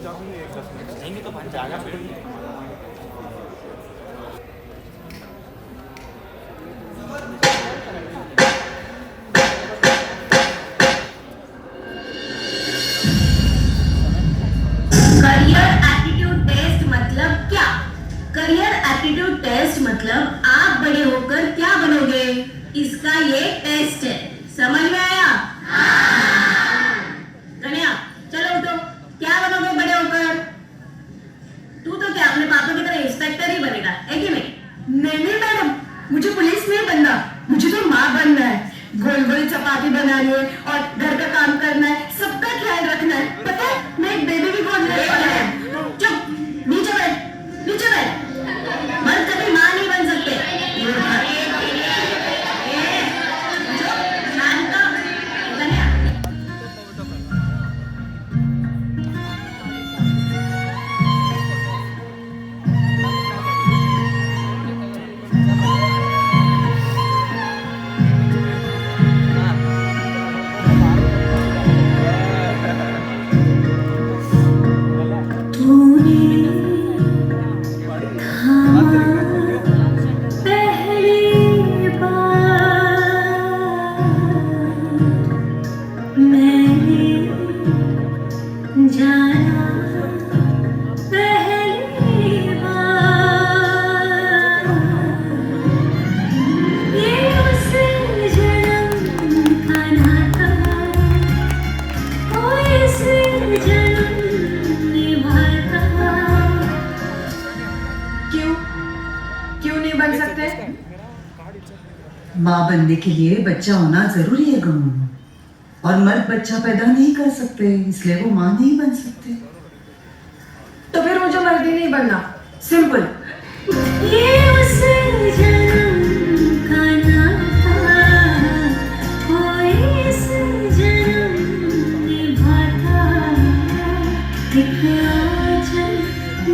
नहीं तो जाना पड़ेगी। करियर एप्टीट्यूड टेस्ट मतलब क्या? करियर एप्टीट्यूड टेस्ट मतलब आप बड़े होकर क्या बनोगे, इसका ये टेस्ट है। समझ में आया? कन्या चलो उठो, क्या बनोगे बड़े होकर? तू तो क्या अपने पापा की तरह इंस्पेक्टर ही बनेगा, है कि नहीं? नहीं मैडम, मुझे पुलिस नहीं बनना, मुझे तो माँ बनना है। गोल गोल चपाती बनानी है और घर का काम करना है, सबका ख्याल रखना है। पता है मैं एक बेबी भी गोद लेने वाला है। चुप, नीचे बैठ, नीचे बैठ। मर्द कभी माँ नहीं बन सकते। शांत हो, कन्या। क्यों नहीं बन सकते? माँ बनने के लिए बच्चा होना जरूरी है गमू, और मर्द बच्चा पैदा नहीं कर सकते, इसलिए वो माँ नहीं बन सकते। तो फिर मुझे मर्द ही नहीं बनना, सिंपल।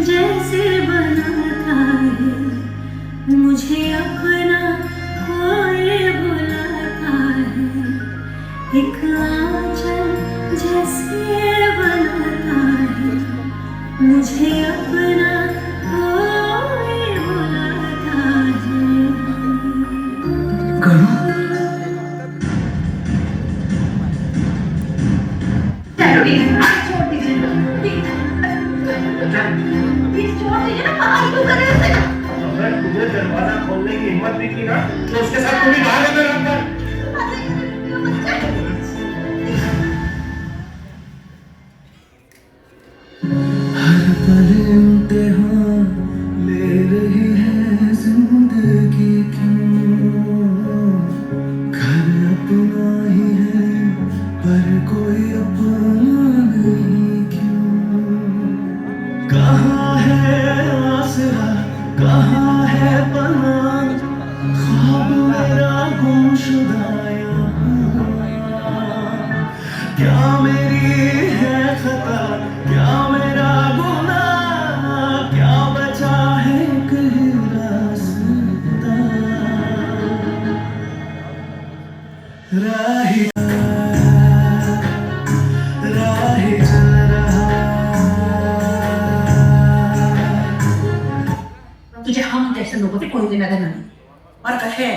जैसे बनाता है मुझे अपना कोई बुलाता है, एक आंचल जैसे बनाता है मुझे अपना कोई बुलाता है। गणू छोड़ दीजिए ना, बाहर क्यों कर रहे हैं? अगर तुझे दरवाजा खोलने की हिम्मत नहीं की ना तो उसके साथ तू भी बाहर अंदर अंदर। हर पल इम्तिहान ले रही है जिंदगी क्यों, घर अपना ही है पर कोई अपना नहीं क्यों। कहाँ है आसरा, कहाँ है पनाह, ख्वाब मेरा गुमशुदा यहाँ। क्या मेरी है खता, क्या मेरा गुनाह, क्या बचा है एक ही रास्ता। राही राही चल रहा। तुझे हम जैसे लोगों से कोई लेना देना नहीं, और अगर है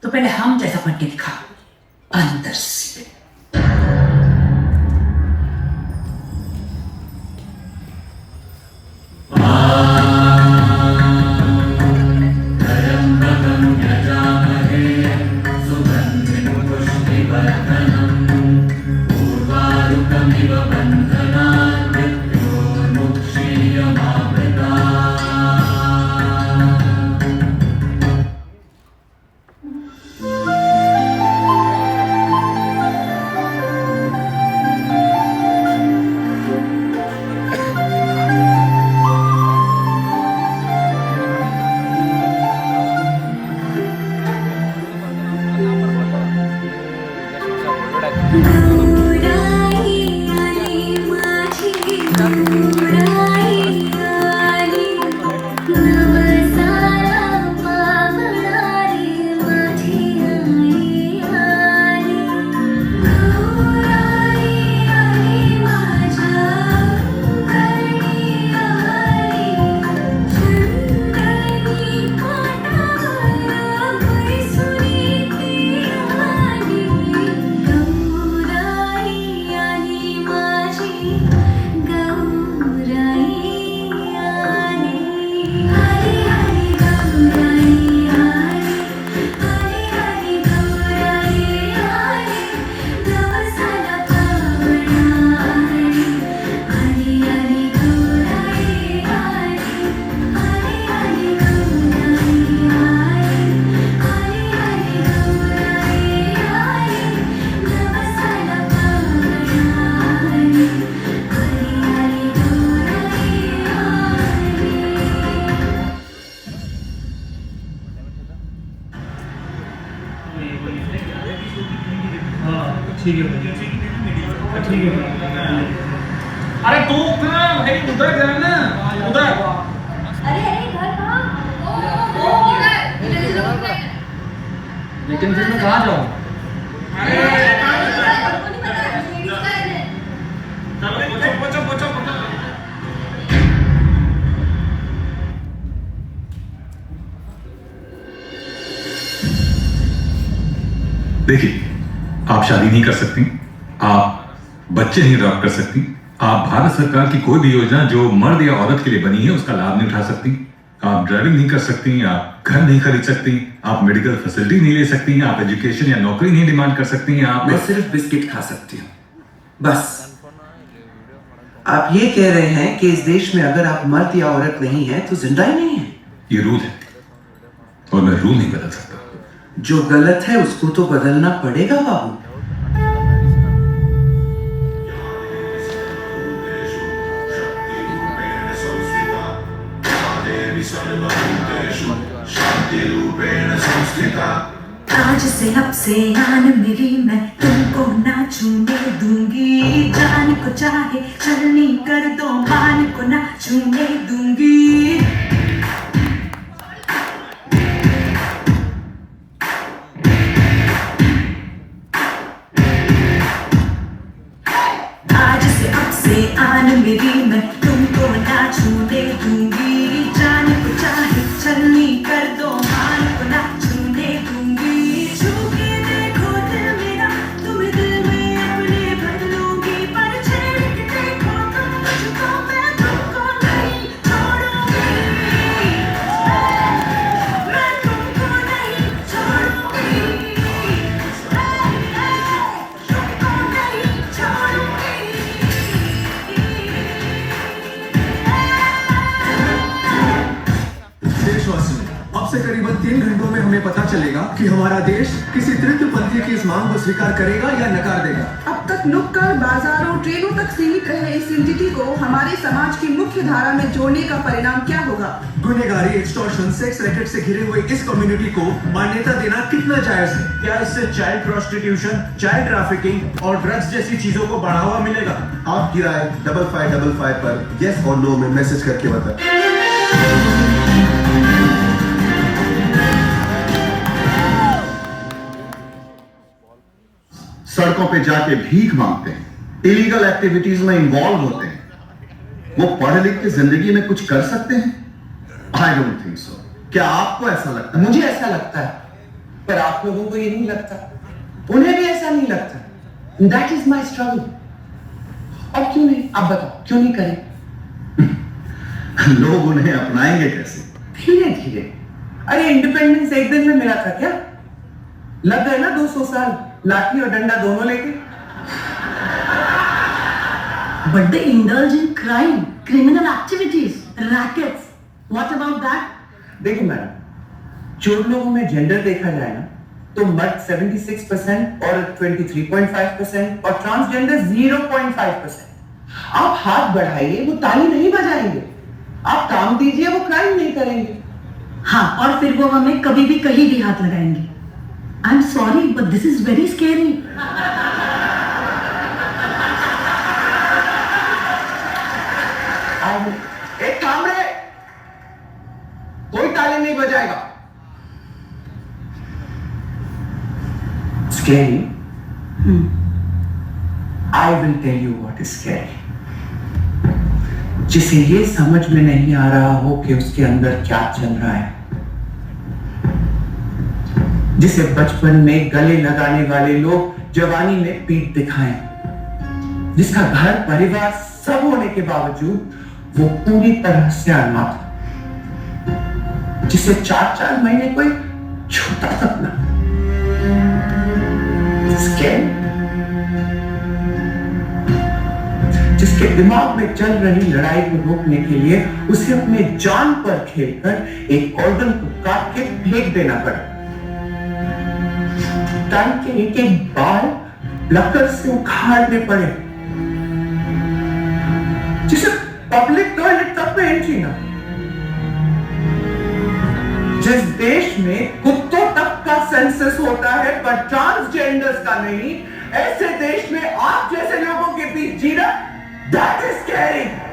तो पहले हम जैसा बन के दिखा अंदर से। तो कहाँ भाई, उधर जाना, उधर। अरे अरे घर कहाँ? ओ लेकिन फिर मैं कहाँ जाऊँ? पूछो। देखिए, आप शादी नहीं कर सकती, आप बच्चे नहीं अडॉप्ट कर सकती, आप भारत सरकार की कोई भी योजना जो मर्द या औरत के लिए बनी है उसका लाभ नहीं उठा सकती, आप ड्राइविंग नहीं कर सकती, आप घर नहीं खरीद सकती, आप मेडिकल फैसिलिटी नहीं ले सकती, आप एजुकेशन या नौकरी नहीं डिमांड कर सकती, आप मैं सिर्फ बिस्किट खा सकती हूँ, बस। आप ये कह रहे हैं कि इस देश में अगर आप मर्द या औरत नहीं है तो जिंदा ही नहीं है? ये रूल है और मैं रूल नहीं बदल सकता। जो गलत है उसको तो बदलना पड़ेगा बाबू। आज से अब से आन मेरी, मैं तुमको ना छूने दूंगी। जान को चाहे चलनी कर दो, मान को ना छूने दूंगी। आज से अब से आन मेरी, मैं तुमको ना छूने दूंगी। जान को चाहे चलनी कर दो, मान को ना छूने दूंगी। छू के देखो दिल मेरा, तुम्हें दिल में अपने भर लूंगी। पर छेड़ के देखो तुम मुझको, मैं तुमको नहीं छोड़ूंगी। मैं तुमको नहीं छोड़ूंगी। तुमको नहीं छोड़ूंगी। देशवासियों, अब से करीबन 3 घंटों में हमें पता चलेगा कि हमारा देश किसी तृतीयपंथी की इस मांग को स्वीकार करेगा या नकार देगा। अब तक नुक्कड़, बाजारों, ट्रेनों तक सीमित रहे इस एंटिटी को हमारे समाज की मुख्य धारा में जोड़ने का परिणाम क्या होगा? गुनहगारी, एक्सटॉर्शन, सेक्स रैकेट से घिरे हुए इस कम्युनिटी को मान्यता देना कितना जायज है? क्या इससे चाइल्ड प्रोस्टिट्यूशन, चाइल्ड ट्रैफिकिंग और ड्रग्स जैसी चीजों को बढ़ावा मिलेगा? आपकी राय 5555 पर यस और नो में मैसेज करके बताएं। सड़कों पे जाके भीख मांगते हैं, इलीगल एक्टिविटीज में इन्वॉल्व होते हैं, वो पढ़ लिख के जिंदगी में कुछ कर सकते हैं? I don't think so. क्या आपको ऐसा लगता है? मुझे ऐसा लगता है, पर आप लोगों को ये नहीं लगता, उन्हें भी ऐसा नहीं लगता। That is my struggle. और क्यों नहीं, आप बताओ क्यों नहीं करें? लोग उन्हें अपनाएंगे कैसे? धीरे धीरे। अरे इंडिपेंडेंस एक दिन में मिला था क्या? लग गए ना 200 साल, लाठी और डंडा दोनों लेके। But they indulge in crime, criminal activities, rackets. What about that? देखो मैडम, चोर लोगों में जेंडर देखा जाए ना तो मर्द 76% और 23.5% और ट्रांसजेंडर 0.5%। आप हाथ बढ़ाइए, वो ताली नहीं बजाएंगे। आप काम दीजिए, वो क्राइम नहीं करेंगे। हाँ, और फिर वो हमें कभी भी कहीं भी हाथ लगाएंगे। I'm sorry, but this is very scary. एक काम रे, कोई ताली नहीं बजाएगा। Scary? I will tell you what is scary. जिसे ये समझ में नहीं आ रहा हो कि उसके अंदर क्या चल रहा है, जिसे बचपन में गले लगाने वाले लोग जवानी में पीठ दिखाएं, जिसका घर परिवार सब होने के बावजूद वो पूरी तरह से अनाथ, जिसे 4-4 महीने कोई छोटा सपना, जिसके दिमाग में चल रही लड़ाई को रोकने के लिए उसे अपने जान पर खेलकर एक ऑर्गन को काट के फेंक देना पड़ा, टांग के एक बाल लकड़ से उखाड़ने पड़े, जिसे पब्लिक टॉयलेट तक में एंट्री ना, जिस देश में कुत्तों तक का सेंसस होता है पर ट्रांसजेंडर्स का नहीं, ऐसे देश में आप जैसे लोगों के बीच जीना That is scary.